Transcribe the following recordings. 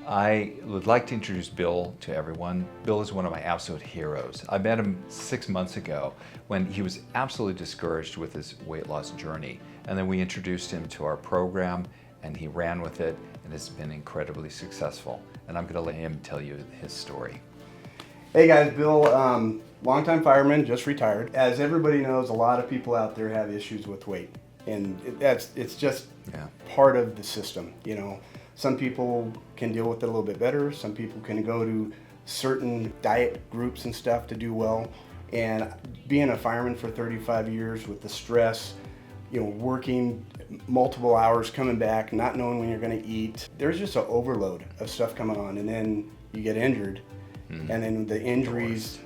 I would like to introduce Bill to everyone. Bill is one of my absolute heroes. I met him 6 months ago when he was absolutely discouraged with his weight loss journey. And then we introduced him to our program and he ran with it and has been incredibly successful. And I'm going to let him tell you his story. Hey guys, Bill, longtime fireman, just retired. As everybody knows, a lot of people out there have issues with weight. And it's just part of the system, you know. Some people can deal with it a little bit better. Some people can go to certain diet groups and stuff to do well. And being a fireman for 35 years with the stress, you know, working multiple hours, coming back, not knowing when you're going to eat, there's just an overload of stuff coming on. And then you get injured. And then the injuries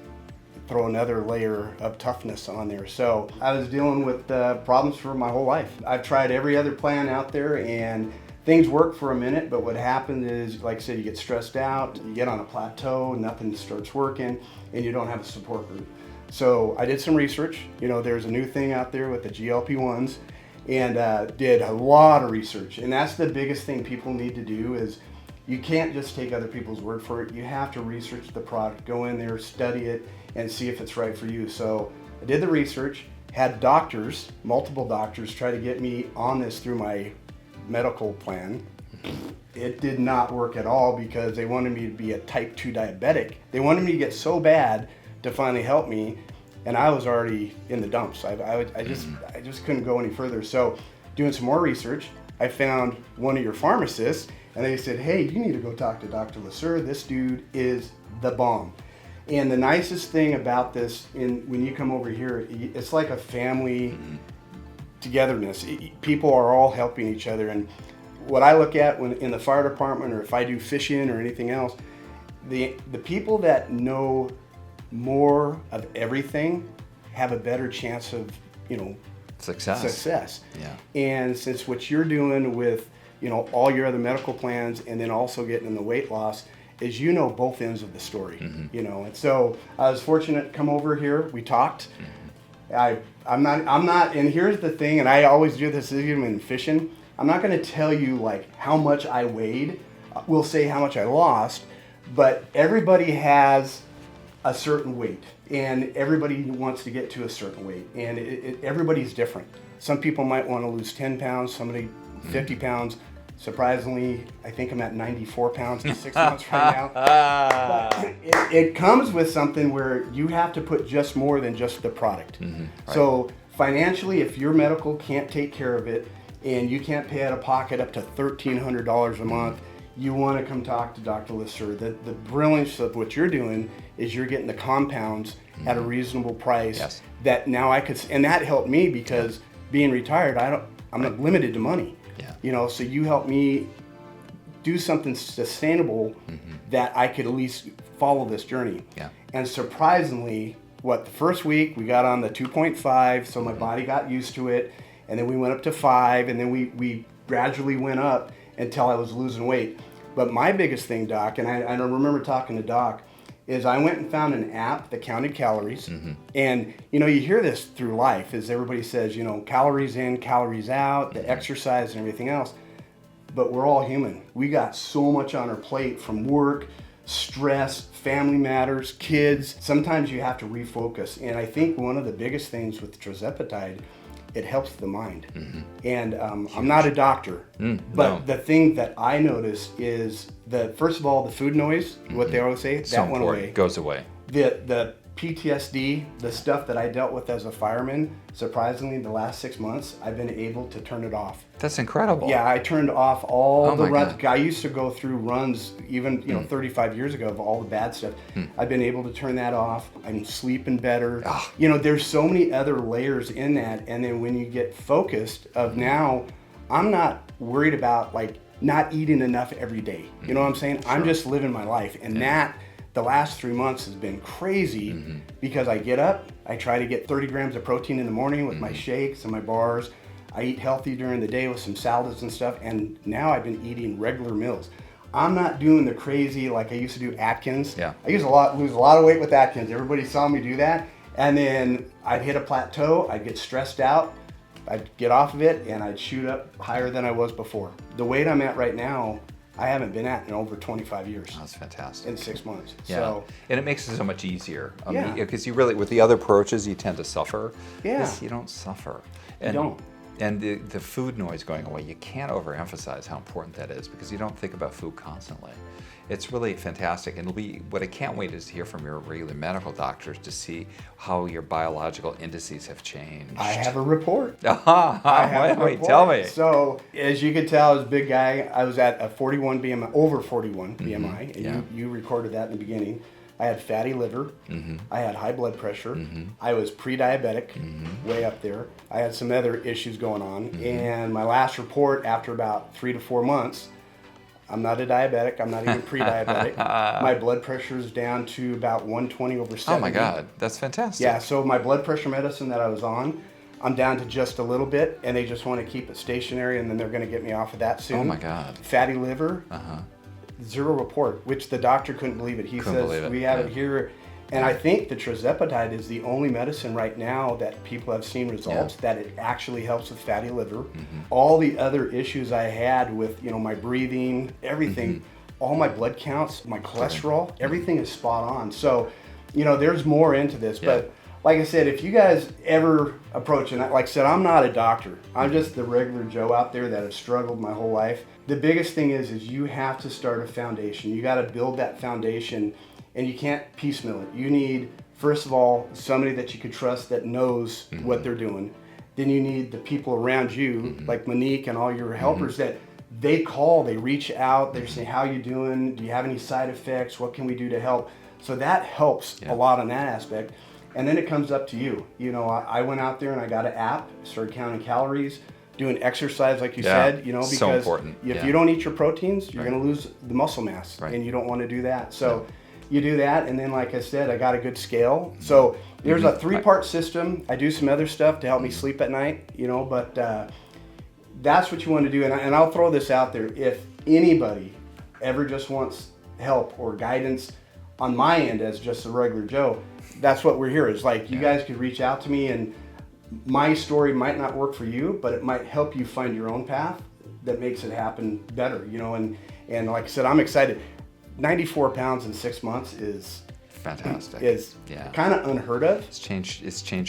throw another layer of toughness on there. So I was dealing with problems for my whole life. I've tried every other plan out there and things work for a minute, but what happens is, like I said, you get stressed out, you get on a plateau, nothing starts working, and you don't have a support group. So I did some research. You know, there's a new thing out there with the GLP-1s, and did a lot of research. And that's the biggest thing people need to do is you can't just take other people's word for it. You have to research the product, go in there, study it, and see if it's right for you. So I did the research, had doctors, multiple doctors, try to get me on this through my medical plan. It did not work at all because they wanted me to be a type 2 diabetic. They wanted me to get so bad to finally help me, and I was already in the dumps. I just couldn't go any further. So doing some more research, I found one of your pharmacists, and they said, hey, you need to go talk to Dr. Lussier. This dude is the bomb. And the nicest thing about this, when you come over here, it's like a family togetherness. People are all helping each other. And what I look at when in the fire department, or if I do fishing or anything else, the people that know more of everything have a better chance of, you know, success. Yeah. And since what you're doing with, you know, all your other medical plans and then also getting in the weight loss, is you know both ends of the story, you know. And so I was fortunate to come over here. We talked. I'm not, and here's the thing, and I always do this even in fishing. I'm not going to tell you like how much I weighed. We'll say how much I lost, but everybody has a certain weight, and everybody wants to get to a certain weight, and everybody's different. Some people might want to lose 10 pounds, somebody 50 pounds. Surprisingly, I think I'm at 94 pounds in 6 months right now. But it comes with something where you have to put just more than just the product. Right. So financially, if your medical can't take care of it and you can't pay out of pocket up to $1,300 a month, you want to come talk to Dr. Lussier. The brilliance of what you're doing is you're getting the compounds at a reasonable price. Yes. That now I could, and that helped me because being retired, I'm not limited to money. You know, so you helped me do something sustainable that I could at least follow this journey. Yeah. And surprisingly, the first week we got on the 2.5, so my body got used to it, and then we went up to 5, and then we gradually went up until I was losing weight. But my biggest thing, Doc, and I remember talking to Doc, is I went and found an app that counted calories. And, you know, you hear this through life, as everybody says, you know, calories in, calories out, the exercise and everything else. But we're all human. We got so much on our plate from work, stress, family matters, kids. Sometimes you have to refocus. And I think one of the biggest things with Tirzepatide, it helps the mind. And I'm not a doctor, but the thing that I noticed is first of all, the food noise, what they always say, So that went important. away. Goes away. The PTSD, the stuff that I dealt with as a fireman, surprisingly, the last 6 months, I've been able to turn it off. That's incredible. Yeah, I turned off all the runs. God. I used to go through runs even 35 years ago of all the bad stuff. I've been able to turn that off. I'm sleeping better. You know, there's so many other layers in that. And then when you get focused of now, I'm not worried about like not eating enough every day. You know what I'm saying? Sure. I'm just living my life. And that, the last 3 months has been crazy because I get up, I try to get 30 grams of protein in the morning with my shakes and my bars. I eat healthy during the day with some salads and stuff, and now I've been eating regular meals. I'm not doing the crazy like I used to do Atkins. Yeah. I used to lose a lot of weight with Atkins. Everybody saw me do that, and then I'd hit a plateau, I'd get stressed out, I'd get off of it, and I'd shoot up higher than I was before. The weight I'm at right now, I haven't been at in over 25 years. That's fantastic. In 6 months. Yeah. So, and it makes it so much easier. Yeah. Because you really, with the other approaches, you tend to suffer. Yeah. This, you don't suffer. You don't. And the food noise going away, you can't overemphasize how important that is because you don't think about food constantly. It's really fantastic. And what I can't wait is to hear from your regular medical doctors to see how your biological indices have changed. I have a report. Wait, tell me. So, as you can tell, as a big guy, I was at a 41 BMI, over 41 BMI, and you recorded that in the beginning. I had fatty liver. I had high blood pressure. I was pre-diabetic, way up there. I had some other issues going on. And my last report, after about 3 to 4 months, I'm not a diabetic. I'm not even pre-diabetic. My blood pressure is down to about 120 over 70. Oh my God, that's fantastic. Yeah, so my blood pressure medicine that I was on, I'm down to just a little bit, and they just want to keep it stationary, and then they're going to get me off of that soon. Oh my God. Fatty liver, zero report, which the doctor couldn't believe it. He says, we have it here. And I think the Tirzepatide is the only medicine right now that people have seen results that it actually helps with fatty liver. All the other issues I had with, my breathing, everything, all my blood counts, my cholesterol, everything is spot on. So, there's more into this, but like I said, if you guys ever approach, and like I said, I'm not a doctor. I'm just the regular Joe out there that has struggled my whole life. The biggest thing is you have to start a foundation. You got to build that foundation. And you can't piecemeal it. You need, first of all, somebody that you could trust that knows what they're doing. Then you need the people around you, like Monique and all your helpers, that they call, they reach out, they say, how you doing? Do you have any side effects? What can we do to help? So that helps a lot on that aspect. And then it comes up to you. I went out there and I got an app, started counting calories, doing exercise like you said, because so important. If you don't eat your proteins, you're going to lose the muscle mass, and you don't want to do that. So you do that, and then like I said, I got a good scale. So there's a 3-part system. I do some other stuff to help me sleep at night, but that's what you want to do. And I'll throw this out there. If anybody ever just wants help or guidance on my end as just a regular Joe, that's what we're here. Is like you guys could reach out to me, and my story might not work for you, but it might help you find your own path that makes it happen better, and like I said, I'm excited. 94 pounds in 6 months is fantastic. Is kind of unheard of. It's changed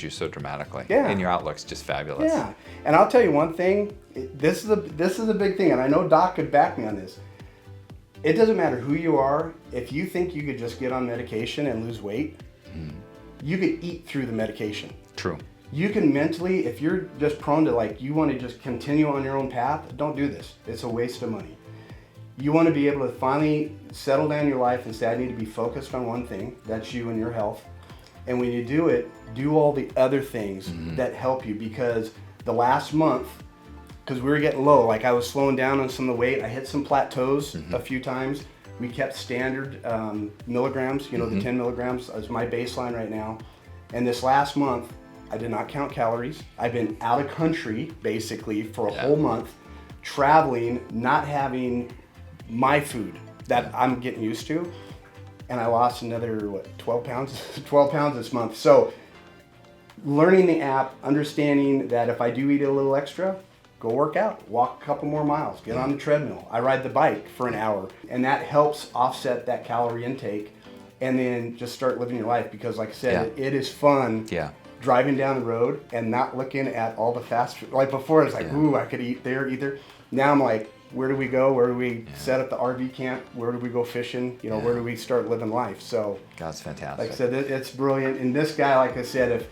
you so dramatically. Yeah. And your outlook's just fabulous. Yeah. And I'll tell you one thing. This is a big thing, and I know Doc could back me on this. It doesn't matter who you are. If you think you could just get on medication and lose weight, you could eat through the medication. True. You can mentally, if you're just prone to you want to just continue on your own path, don't do this. It's a waste of money. You want to be able to finally settle down your life and say, I need to be focused on one thing. That's you and your health. And when you do it, do all the other things that help you, because the last month, because we were getting low, I was slowing down on some of the weight. I hit some plateaus a few times. We kept standard milligrams, the 10 milligrams is my baseline right now. And this last month, I did not count calories. I've been out of country basically for a whole month, traveling, not having my food that I'm getting used to, and I lost another 12 pounds 12 pounds this month. So learning the app, understanding that if I do eat a little extra, go work out, walk a couple more miles, get on the treadmill. I ride the bike for an hour, and that helps offset that calorie intake, and then just start living your life, because like I said, it is fun driving down the road and not looking at all the fast food. Like before, it's ooh, I could eat there, eat there. Now I'm like, where do we go? Where do we set up the RV camp? Where do we go fishing? Where do we start living life? So God's fantastic. Like I said, it's brilliant. And this guy, like I said,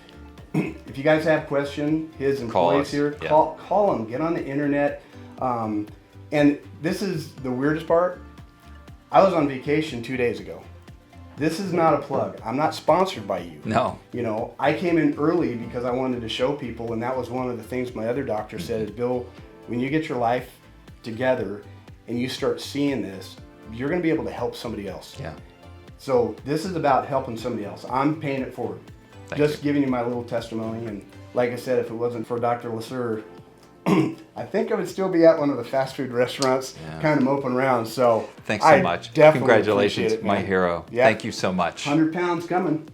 if you guys have questions, his employees here, call him, get on the internet. And this is the weirdest part. I was on vacation 2 days ago. This is not a plug. I'm not sponsored by you. No. I came in early because I wanted to show people, and that was one of the things my other doctor said is, Bill, when you get your life together and you start seeing this, you're going to be able to help somebody else. Yeah. So this is about helping somebody else. I'm paying it forward. Just giving you my little testimony. And like I said, if it wasn't for Dr. Lussier, I think I would still be at one of the fast food restaurants, kind of moping around. So thanks so much. Definitely Congratulations, appreciate it, my hero. Yeah. Thank you so much. 100 pounds coming.